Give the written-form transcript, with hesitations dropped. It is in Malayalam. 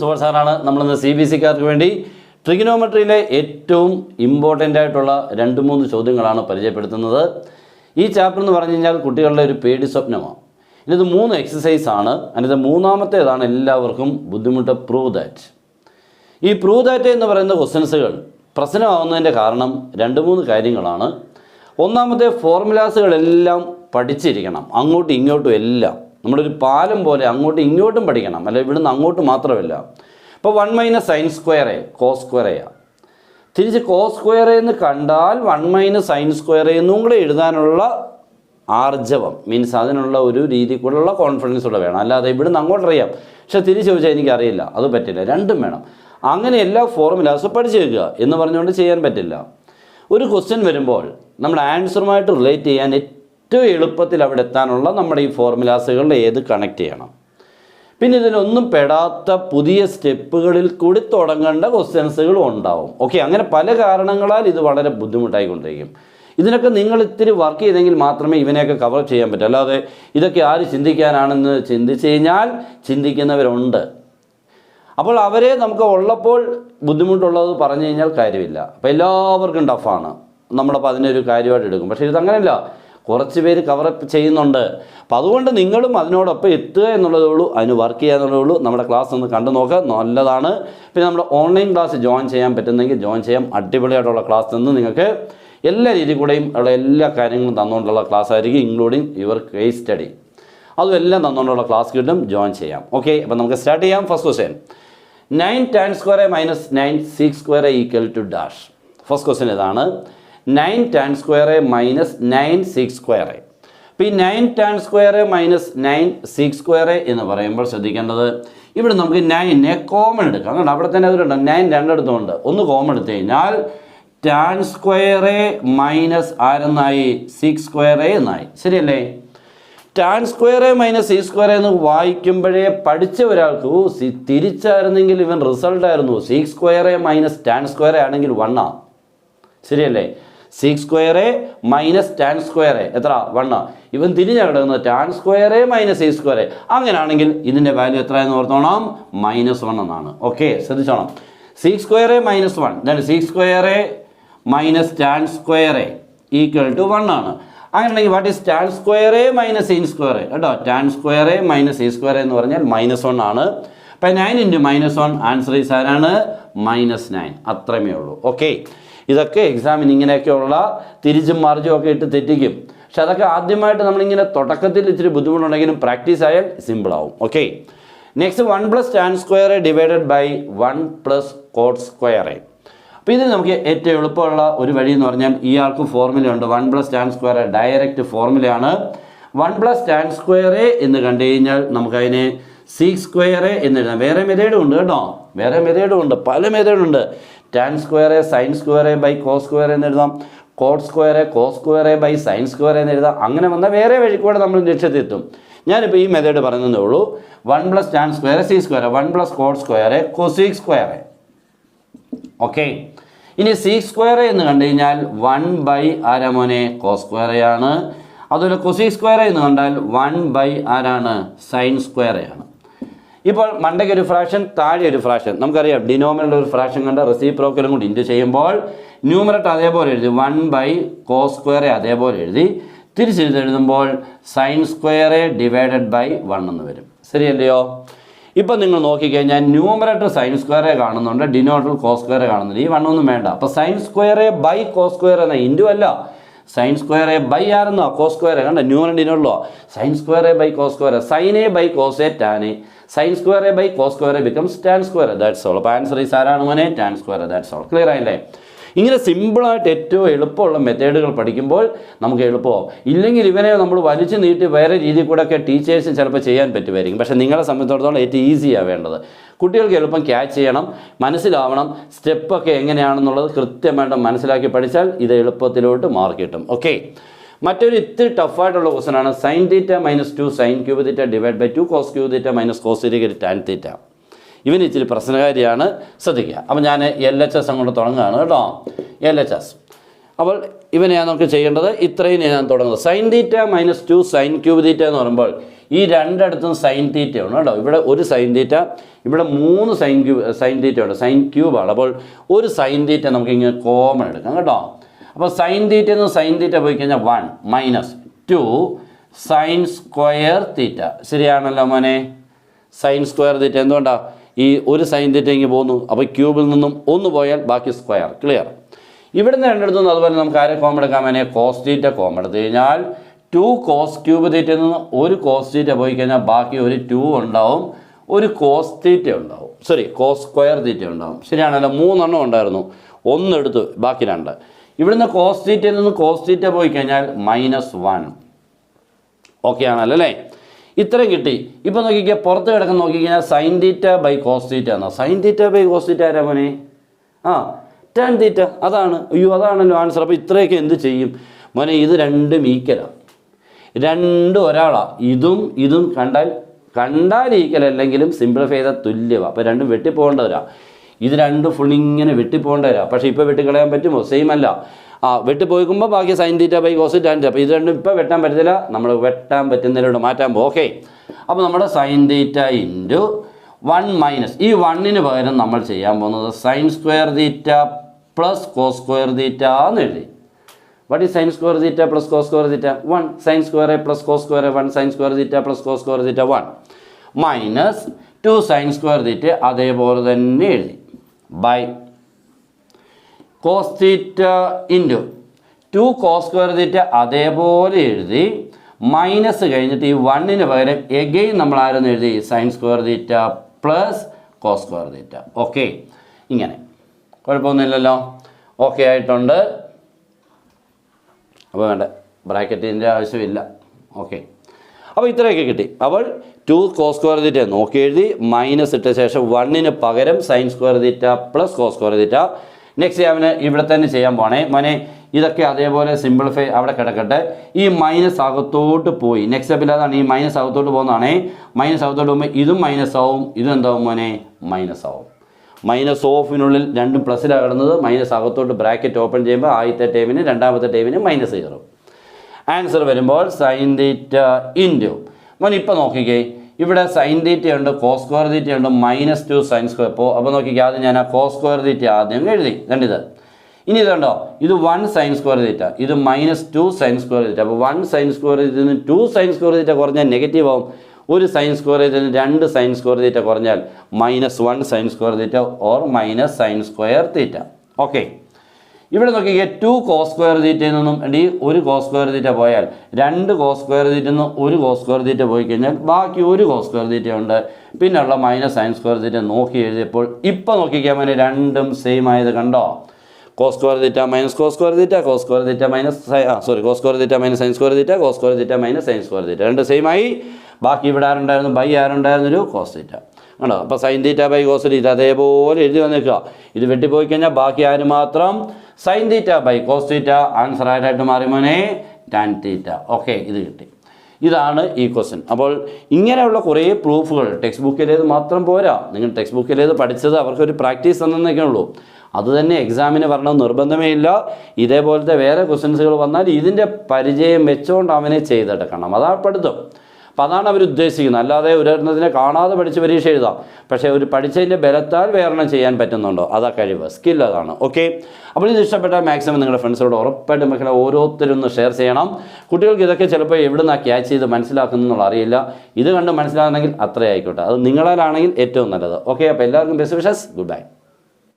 സുഭാഷ് സാറാണ് നമ്മളിന്ന് CBSEക്കാർക്ക് വേണ്ടി ട്രിഗണോമെട്രിയിലെ ഏറ്റവും ഇമ്പോർട്ടൻ്റ് ആയിട്ടുള്ള 2-3 ചോദ്യങ്ങളാണ് പരിചയപ്പെടുത്തുന്നത്. ഈ ചാപ്റ്റർ എന്ന് പറഞ്ഞു കഴിഞ്ഞാൽ കുട്ടികളുടെ ഒരു പേടി സ്വപ്നമാണ്. ഇത് 3 എക്സസൈസ് ആണ്. അതിൻ്റെ 3ാമത്തേതാണ് എല്ലാവർക്കും ബുദ്ധിമുട്ട് പ്രൂവ് ദാറ്റ്. ഈ പ്രൂവ് ദാറ്റ് എന്ന് പറയുന്ന ക്വസ്റ്റ്യൻസുകൾ പ്രശ്നമാകുന്നതിൻ്റെ കാരണം 2-3 കാര്യങ്ങളാണ്. ഒന്നാമത്തെ, ഫോർമുലാസുകളെല്ലാം പഠിച്ചിരിക്കണം, അങ്ങോട്ടും ഇങ്ങോട്ടും എല്ലാം. നമ്മളൊരു പാലം പോലെ അങ്ങോട്ടും ഇങ്ങോട്ടും പഠിക്കണം, അല്ല ഇവിടുന്ന് അങ്ങോട്ട് മാത്രമല്ല. ഇപ്പോൾ 1 - sin സ്ക്വയർ cos സ്ക്വയർ തിരിച്ച് cos സ്ക്വയർ എന്ന് കണ്ടാൽ 1 - sin സ്ക്വയർ എന്നും കൂടെ എഴുതാനുള്ള ആർജവം, മീൻസ് അതിനുള്ള ഒരു രീതി കൂടെയുള്ള കോൺഫിഡൻസ് കൂടെ വേണം. അല്ലാതെ ഇവിടുന്ന് അങ്ങോട്ട് അറിയാം പക്ഷെ തിരിച്ച് ചോദിച്ചാൽ എനിക്കറിയില്ല, അത് പറ്റില്ല. രണ്ടും വേണം. അങ്ങനെ എല്ലാ ഫോർമുലാസും പഠിച്ചു വെക്കുക എന്ന് പറഞ്ഞുകൊണ്ട് ചെയ്യാൻ പറ്റില്ല. ഒരു ക്വസ്റ്റ്യൻ വരുമ്പോൾ നമ്മുടെ ആൻസറുമായിട്ട് റിലേറ്റ് ചെയ്യാൻ ഏറ്റവും എളുപ്പത്തിൽ അവിടെ എത്താനുള്ള നമ്മുടെ ഈ ഫോർമുലാസുകളുടെ ഏത് കണക്ട് ചെയ്യണം. പിന്നെ ഇതിലൊന്നും പെടാത്ത പുതിയ സ്റ്റെപ്പുകളിൽ കൂടി തുടങ്ങേണ്ട ക്വസ്റ്റ്യൻസുകളും ഉണ്ടാവും. ഓക്കെ, അങ്ങനെ പല കാരണങ്ങളാൽ ഇത് വളരെ ബുദ്ധിമുട്ടായിക്കൊണ്ടിരിക്കും. ഇതിനൊക്കെ നിങ്ങൾ ഇത്തിരി വർക്ക് ചെയ്തെങ്കിൽ മാത്രമേ ഇവനെയൊക്കെ കവർ ചെയ്യാൻ പറ്റൂ. അല്ലാതെ ഇതൊക്കെ ആര് ചിന്തിക്കാനാണെന്ന് ചിന്തിച്ച് കഴിഞ്ഞാൽ ചിന്തിക്കുന്നവരുണ്ട്. അപ്പോൾ അവരെ നമുക്ക് ഉള്ളപ്പോൾ ബുദ്ധിമുട്ടുള്ളത് പറഞ്ഞു കഴിഞ്ഞാൽ കാര്യമില്ല. അപ്പോൾ എല്ലാവർക്കും ടഫാണ്, നമ്മളപ്പോൾ അതിനൊരു കാര്യമായിട്ട് എടുക്കും. പക്ഷേ ഇതങ്ങനെയല്ല, കുറച്ച് പേര് കവറപ്പ് ചെയ്യുന്നുണ്ട്. അപ്പോൾ അതുകൊണ്ട് നിങ്ങളും അതിനോടൊപ്പം എത്തുക എന്നുള്ളതേ ഉള്ളൂ, അതിന് വർക്ക് ചെയ്യാന്നുള്ളതേ ഉള്ളൂ. നമ്മുടെ ക്ലാസ് ഒന്ന് കണ്ടു നോക്കുക, നല്ലതാണ്. പിന്നെ നമ്മുടെ ഓൺലൈൻ ക്ലാസ് ജോയിൻ ചെയ്യാൻ പറ്റുന്നെങ്കിൽ ജോയിൻ ചെയ്യാം. അടിപൊളിയായിട്ടുള്ള ക്ലാസ് നിന്ന് നിങ്ങൾക്ക് എല്ലാ രീതി കൂടെയും ഉള്ള എല്ലാ കാര്യങ്ങളും തന്നുകൊണ്ടുള്ള ക്ലാസ് ആയിരിക്കും, ഇൻക്ലൂഡിങ് യുവർ കേസ് സ്റ്റഡി. അതും എല്ലാം തന്നുകൊണ്ടുള്ള ക്ലാസ് കിട്ടും, ജോയിൻ ചെയ്യാം. ഓക്കെ, അപ്പോൾ നമുക്ക് സ്റ്റാർട്ട് ചെയ്യാം. First question, 9 tan square minus 9 sec square equal to dash. First question ഇതാണ്, 9 tan square minus 9 sec square. അപ്പോൾ ഈ 9 tan square minus 9 sec square എന്ന് പറയുമ്പോൾ ശ്രദ്ധിക്കേണ്ടത്, ഇവിടെ നമുക്ക് 9 കോമൺ എടുക്കാം. കാരണം അവിടെ തന്നെ അതിലുണ്ട് 9 രണ്ടിടത്തുണ്ട്. ഒന്ന് കോമൺ എടുത്തു കഴിഞ്ഞാൽ tan square മൈനസ് ആരെന്നായി, sec square എന്നായി. ശരിയല്ലേ? tan square minus sec square എന്ന് വായിക്കുമ്പോഴേ പഠിച്ച ഒരാൾക്ക് തിരിച്ചായിരുന്നെങ്കിൽ ഇവൻ റിസൾട്ട് ആയിരുന്നു. sec square minus tan square ആണെങ്കിൽ 1 ശരിയല്ലേ? sec square minus tan square എത്ര, 1. ഇവൻ തിരിഞ്ഞാണ് കിടക്കുന്നത് tan square minus sec square. അങ്ങനെയാണെങ്കിൽ ഇതിൻ്റെ വാല്യൂ എത്ര എന്ന് ഓർത്തോണം, -1 എന്നാണ്. ഓക്കെ, ശ്രദ്ധിച്ചോണം. sec square minus 1, then sec square minus tan square equal to 1 ആണ്. അങ്ങനെയാണെങ്കിൽ what is tan square minus sin square? കേട്ടോ, tan square minus sin square എന്ന് പറഞ്ഞാൽ -1 ആണ്. അപ്പം 9 × -1 ആൻസർ ഈസ് ആരാണ്, -9. അത്രമേ ഉള്ളൂ. ഓക്കെ, ഇതൊക്കെ എക്സാമിന് ഇങ്ങനെയൊക്കെയുള്ള തിരിച്ചും മറിച്ചും ഒക്കെ ഇട്ട് തെറ്റിക്കും. പക്ഷെ അതൊക്കെ ആദ്യമായിട്ട് നമ്മളിങ്ങനെ തുടക്കത്തിൽ ഇച്ചിരി ബുദ്ധിമുട്ടുണ്ടെങ്കിലും പ്രാക്ടീസ് ആയാൽ സിമ്പിളാവും. Okay, next 1 + tan square divided by 1 + cot square. അപ്പോൾ ഇത് നമുക്ക് ഏറ്റവും എളുപ്പമുള്ള ഒരു വഴി എന്ന് പറഞ്ഞാൽ ഇയാൾക്ക് ഫോർമുലയുണ്ട്. 1 + tan square direct ഫോർമുലയാണ്. 1 + tan square എന്ന് കണ്ടു കഴിഞ്ഞാൽ നമുക്കതിനെ sec square എന്ന് എഴുതാം. വേറെ മെത്തേഡും ഉണ്ട് കേട്ടോ, വേറെ മെത്തേഡും ഉണ്ട്, പല മെത്തേഡുണ്ട്. tan square sin square by cos square എന്ന് എഴുതാം, cot square cos square by sin square എന്ന് എഴുതാം. അങ്ങനെ വന്നാൽ വേറെ വഴി കൂടെ നമ്മൾ ലക്ഷ്യത്തെത്തും. ഞാനിപ്പോൾ ഈ മെത്തേഡ് പറയുന്നതേ ഉള്ളൂ. 1 + tan square sec square, 1 + cot square cosec square. Okay, ഇനി sec square എന്ന് കണ്ടു കഴിഞ്ഞാൽ 1 ആരാ മോനെ, cos square ആണ്. അതുപോലെ cosec square എന്ന് കണ്ടാൽ 1 ആരാണ്, sin square ആണ്. ഇപ്പോൾ മണ്ടയ്ക്ക് ഒരു ഫ്രാക്ഷൻ, താഴെ ഒരു ഫ്രാക്ഷൻ. നമുക്കറിയാം ഡിനോമിനേറ്റർ ഒരു ഫ്രാക്ഷൻ കണ്ട റെസിപ്രോക്കലും കൂടി ഇൻറ്റു ചെയ്യുമ്പോൾ ന്യൂമറേറ്റർ അതേപോലെ എഴുതി, 1 cos square അതേപോലെ എഴുതി. തിരിച്ചെഴുതുമ്പോൾ sin square ഡിവൈഡഡ് ബൈ 1 എന്ന് വരും. ശരിയല്ലയോ? ഇപ്പം നിങ്ങൾ നോക്കിക്കഴിഞ്ഞാൽ ന്യൂമറേറ്റർ sin square കാണുന്നുണ്ട്, ഡിനോമിനേറ്റർ cos square കാണുന്നുണ്ട്. ഈ 1 ഒന്നും വേണ്ട. അപ്പോൾ sin square by cos square എന്ന ഇൻറ്റു അല്ല, sin square ബൈ ആരെന്നോ cos square കണ്ട ന്യൂമറേറ്റർ ഡിനോമിനേറ്ററോ, sin square by cos square, sin a by cos a tan a, sin square by cos square becomes tan square. That's all. അപ്പോൾ ആൻസർ ഈസ് ആരാണ് മോനെ, tan square. That's all. Clear ആയില്ലേ? ഇങ്ങനെ സിമ്പിളായിട്ട് ഏറ്റവും എളുപ്പമുള്ള മെത്തേഡുകൾ പഠിക്കുമ്പോൾ നമുക്ക് എളുപ്പമാവും. ഇല്ലെങ്കിൽ ഇവനെ നമ്മൾ വലിച്ചു നീട്ടി വേറെ രീതിയിൽ കൂടെ ഒക്കെ ടീച്ചേഴ്സിന് ചിലപ്പോൾ ചെയ്യാൻ പറ്റുമായിരിക്കും. പക്ഷേ നിങ്ങളെ സംബന്ധിച്ചിടത്തോളം ഏറ്റവും ഈസിയാണ് വേണ്ടത്. കുട്ടികൾക്ക് എളുപ്പം ക്യാച്ച് ചെയ്യണം, മനസ്സിലാവണം, സ്റ്റെപ്പൊക്കെ എങ്ങനെയാണെന്നുള്ളത് കൃത്യമായിട്ട് മനസ്സിലാക്കി പഠിച്ചാൽ ഇത് എളുപ്പത്തിലോട്ട് മാർക്ക് കിട്ടും. ഓക്കെ, മറ്റൊരു ഇത്തിരി ടഫായിട്ടുള്ള ക്വസ്റ്റൻ ആണ് sin θ - 2 sin cube θ divide by 2 cos cube θ - cos tan θ. ഇവന് ഇച്ചിരി പ്രശ്നകാരിയാണ്, ശ്രദ്ധിക്കുക. അപ്പോൾ ഞാൻ LHS അങ്ങോട്ട് തുടങ്ങുകയാണ് കേട്ടോ. LHS അപ്പോൾ ഇവനെയാണ് നമുക്ക് ചെയ്യേണ്ടത്. ഇത്രയും ഞാൻ തുടങ്ങുന്നത്. Sine theta minus 2 sine cube theta എന്ന് പറയുമ്പോൾ ഈ രണ്ടിടത്തും സൈൻ തീറ്റ ഉണ്ട് കേട്ടോ. ഇവിടെ ഒരു സൈൻ തീറ്റ, ഇവിടെ 3 സൈൻ തീറ്റ ഉണ്ട്. സൈൻ ക്യൂബാണ്. അപ്പോൾ ഒരു സൈൻ തീറ്റ നമുക്ക് ഇങ്ങനെ കോമൺ എടുക്കാം കേട്ടോ. അപ്പോൾ സൈൻ തീറ്റ എന്ന് സൈൻ തീറ്റ പോയി കഴിഞ്ഞാൽ 1 മൈനസ് 2 സൈൻ സ്ക്വയർ തീറ്റ. ശരിയാണല്ലോ മോനെ? സൈൻ സ്ക്വയർ തീറ്റ എന്തുകൊണ്ടാണ്? ഈ ഒരു സൈൻ തീറ്റ ഇങ്ങനെ പോകുന്നു. അപ്പോൾ ക്യൂബിൽ നിന്നും 1 പോയാൽ ബാക്കി സ്ക്വയർ. ക്ലിയർ? ഇവിടുന്ന് രണ്ടിടത്തുനിന്ന് അതുപോലെ നമുക്ക് ആരെ കോമൺ എടുക്കാൻ വേണേ? കോസ് തീറ്റ കോമൺ എടുത്തു കഴിഞ്ഞാൽ 2 കോസ് ക്യൂബ് തീറ്റയിൽ നിന്ന് ഒരു കോസ് തീറ്റ പോയി കഴിഞ്ഞാൽ ബാക്കി ഒരു 2 ഉണ്ടാവും, ഒരു കോസ് തീറ്റ ഉണ്ടാവും, കോസ് സ്ക്വയർ തീറ്റ ഉണ്ടാവും. ശരിയാണല്ലോ? 3 എണ്ണം ഉണ്ടായിരുന്നു, 1 എടുത്തു, ബാക്കി 2. ഇവിടുന്ന് കോസ് തീറ്റയിൽ നിന്ന് കോസ് തീറ്റ പോയി കഴിഞ്ഞാൽ -1. ഓക്കെ ആണല്ലോ അല്ലേ? ഇത്രയും കിട്ടി. ഇപ്പോൾ നോക്കിക്കുക, പുറത്ത് കിടക്കുന്ന നോക്കിക്കഴിഞ്ഞാൽ sine theta by cos theta എന്നാ. Sine theta by cos theta ആരാ മോനെ? Tan theta. അതാണ്. അയ്യോ, അതാണല്ലോ ആൻസർ. അപ്പോൾ ഇത്രയൊക്കെ എന്ത് ചെയ്യും മോനെ? ഇത് രണ്ടും ഈക്വലാണ്, രണ്ടും ഒരാളാണ്. ഇതും കണ്ടാൽ ഈക്വൽ അല്ലെങ്കിലും സിംപ്ലിഫൈ ചെയ്താൽ തുല്യമാണ്. അപ്പോൾ രണ്ടും വെട്ടിപ്പോകേണ്ടവരാ. ഇത് രണ്ടും ഫുള്ളിങ്ങനെ വെട്ടിപ്പോകേണ്ടവരാ. പക്ഷേ ഇപ്പോൾ വെട്ടിക്കളയാൻ പറ്റുമോ? സെയിം അല്ല. വെട്ടിപ്പോയിക്കുമ്പോൾ ബാക്കി sine theta by cos tan theta. അപ്പോൾ ഇത് രണ്ടും ഇപ്പോൾ വെട്ടാൻ പറ്റത്തില്ല, നമ്മൾ വെട്ടാൻ പറ്റുന്നതിലൂടെ മാറ്റാൻ പോകും. ഓക്കെ, അപ്പോൾ നമ്മുടെ സൈൻ തീറ്റ ഇൻറ്റു 1 മൈനസ് ഈ 1ന് പകരം നമ്മൾ ചെയ്യാൻ പോകുന്നത് sine square theta plus cos square theta എന്ന് എഴുതി. What is sine square theta plus cos square theta? 1 sine square plus cos square 1 sine square theta plus cos square theta 1 minus 2 sine square theta അതേപോലെ തന്നെ എഴുതി by cos theta into 2 cos square theta അതേപോലെ എഴുതി മൈനസ് കഴിഞ്ഞിട്ട് ഈ 1ന് പകരം എഗെയിൻ നമ്മൾ ആരെന്ന് എഴുതി? Sine square theta plus cos square theta. Okay, ഇങ്ങനെ കുഴപ്പമൊന്നുമില്ലല്ലോ. ഓക്കെ ആയിട്ടുണ്ട്. അപ്പോൾ വേണ്ട, ബ്രാക്കറ്റിൻ്റെ ആവശ്യമില്ല. ഓക്കെ, അപ്പോൾ ഇത്രയൊക്കെ കിട്ടി. അപ്പോൾ 2 കോസ് സ്ക്വയർ തീറ്റ നോക്കി എഴുതി, മൈനസ് ഇട്ട ശേഷം 1ന് പകരം sine square theta plus cos square theta. Next അവന് ഇവിടെ തന്നെ ചെയ്യാൻ പോണേ മോനെ. ഇതൊക്കെ അതേപോലെ സിംപ്ലിഫൈ അവിടെ കിടക്കട്ടെ. ഈ മൈനസ് അകത്തോട്ട് പോയി. നെക്സ്റ്റ് സ്റ്റെപ്പിൽ അതാണ്, ഈ മൈനസ് അകത്തോട്ട് പോകുന്നതാണേ. മൈനസ് അകത്തോട്ട് പോകുമ്പോൾ ഇതും മൈനസ് ആവും, ഇതും എന്താവും മോനെ? മൈനസ് ആവും. മൈനസ് ഓഫിനുള്ളിൽ രണ്ടും പ്ലസ്സിലാണ് കിടന്നത്. മൈനസ് അകത്തോട്ട് ബ്രാക്കറ്റ് ഓപ്പൺ ചെയ്യുമ്പോൾ ആദ്യത്തെ ടേമിന് രണ്ടാമത്തെ ടേമിന് മൈനസ് കയറും. ആൻസർ വരുമ്പോൾ സൈൻ തീറ്റ ഇൻറ്റു മോൻ. ഇപ്പോൾ നോക്കിക്കേ, ഇവിടെ സൈൻ തീറ്റ ഉണ്ട്, കോസ് സ്ക്വയർ തീറ്റ ഉണ്ട്, -2 സൈൻ സ്ക്വയർ. അപ്പോൾ നോക്കിക്കേ, ആദ്യം ഞാൻ ആ കോസ് സ്ക്വയർ തീറ്റ ആദ്യം എഴുതി. കണ്ടിത്? ഇനി ഇതുണ്ടോ, ഇത് 1 സൈൻ സ്ക്വയർ തീറ്റ, ഇത് -2 സൈൻ സ്ക്വയർ തീറ്റ. അപ്പോൾ 1 സൈൻ സ്ക്വയർ തീറ്റയിൽ നിന്ന് 2 സൈൻ സ്ക്വയർ തീറ്റ കുറഞ്ഞാൽ നെഗറ്റീവ് ആവും. ഒരു സൈൻ സ്ക്വയർ തീറ്റയിൽ നിന്ന് 2 സൈൻ സ്ക്വയർ തീറ്റ കുറഞ്ഞാൽ -1 sine square theta or minus sine square theta. Okay, ഇവിടെ നോക്കിക്കേ, 2 കോസ് സ്ക്വയർ തീറ്റയിൽ നിന്നും ഒരു കോസ് സ്ക്വയർ തീറ്റ പോയാൽ 2 കോസ് സ്ക്വയർ തീറ്റയിൽ നിന്ന് ഒരു കോസ് സ്ക്വയർ തീറ്റ പോയി കഴിഞ്ഞാൽ ബാക്കി ഒരു കോസ് സ്ക്വയർ തീറ്റ ഉണ്ട്. പിന്നെയുള്ള മൈനസ് സൈൻ സ്ക്വയർ തീറ്റ നോക്കി എഴുതിയപ്പോൾ ഇപ്പോൾ നോക്കിക്കാൻ വേണ്ടി രണ്ടും സെയിം ആയത് കണ്ടോ? Cos square theta minus cos square theta, cos square theta minus cos square theta minus sine square theta, cos square theta minus sine square theta, രണ്ട് സെയിം ആയി. ബാക്കി ഇവിടെ ആരുണ്ടായിരുന്നു? ബൈ ആരുണ്ടായിരുന്നു? ഒരു കോസ് തീറ്റ. കണ്ടോ? അപ്പോൾ sine theta by cos theta അതേപോലെ എഴുതി വന്നേക്കുക. ഇത് വെട്ടിപ്പോയി കഴിഞ്ഞാൽ ബാക്കി ആര് മാത്രം? Sine theta by cos theta. Answer ആയിട്ട് മാറി മോനെ ടാൻ തീറ്റ. ഓക്കെ, ഇത് കിട്ടി. ഇതാണ് ഈ ക്വസ്റ്റ്യൻ. അപ്പോൾ ഇങ്ങനെയുള്ള കുറേ പ്രൂഫുകൾ ടെക്സ്റ്റ് ബുക്കിലേത് മാത്രം പോരാ. നിങ്ങൾ ടെക്സ്റ്റ് ബുക്കിലേത് പഠിച്ചത് അവർക്കൊരു പ്രാക്ടീസ് തന്നൊക്കെ ഉള്ളൂ. അതുതന്നെ എക്സാമിന് വരണം നിർബന്ധമേ ഇല്ല. ഇതേപോലത്തെ വേറെ ക്വസ്റ്റ്യൻസുകൾ വന്നാൽ ഇതിൻ്റെ പരിചയം വെച്ചുകൊണ്ട് അവനെ ചെയ്തെടുക്കണം. അതാണ് പഠിത്തം. അപ്പോൾ അതാണ് അവർ ഉദ്ദേശിക്കുന്നത്. അല്ലാതെ ഒരെണ്ണത്തിനെ കാണാതെ പഠിച്ച് പരീക്ഷ എഴുതാം, പക്ഷേ ഒരു പഠിച്ചതിൻ്റെ ബലത്താൽ വേറെണ്ണം ചെയ്യാൻ പറ്റുന്നുണ്ടോ? അതാ കഴിവ്, സ്കിൽ അതാണ്. ഓക്കെ, അപ്പോൾ ഇത് ഇഷ്ടപ്പെട്ടാൽ മാക്സിമം നിങ്ങളുടെ ഫ്രണ്ട്സിനോട് ഉറപ്പായിട്ടും മക്കളെ ഓരോരുത്തരും ഒന്ന് ഷെയർ ചെയ്യണം. കുട്ടികൾക്ക് ഇതൊക്കെ ചിലപ്പോൾ എവിടെ നിന്നാണ് ക്യാച്ച് ചെയ്ത് മനസ്സിലാക്കുന്നതെന്നുള്ള അറിയില്ല. ഇത് കണ്ട് മനസ്സിലാകുന്നെങ്കിൽ അത്രേ ആയിക്കോട്ടെ. അത് നിങ്ങളാലാണെങ്കിൽ ഏറ്റവും നല്ലത്. ഓക്കെ, അപ്പോൾ എല്ലാവർക്കും ബെസ്റ്റ് വിഷസ്. Good bye.